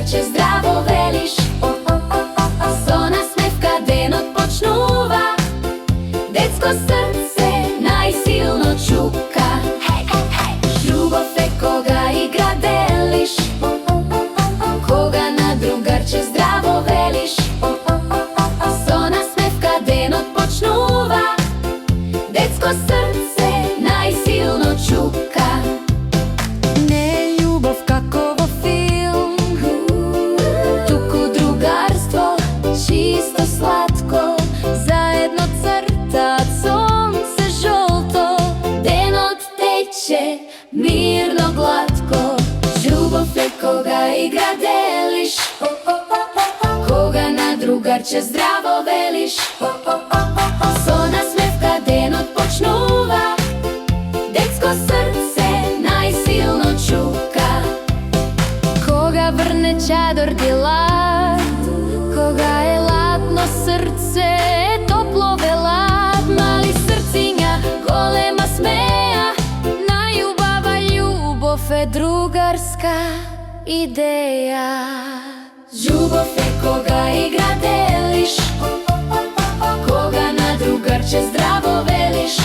другарче здраво велиш. Со насмевка денот почнува, детско срце најсилно чука. Љубов е кога игра делиш, кога на другарче здраво велиш. Со насмевка денот почнува, детско срце најсилно чука. Не е љубов како во филм, туку другарство, чисто сладко. заедно цртаат сонце жолто. Денот тече мирно гладко. Љубов е кога игра делиш, кога на другарче здраво велиш. Со насмевка денот почнува, детско срце најсилно чука. Кога врне чадор дилат, кога е ладно срце, топло велат. Мали срциња, голема смеа, Најубава љубов е другарска идеја. љубов е кога игра делиш, кога на другарче здраво велиш.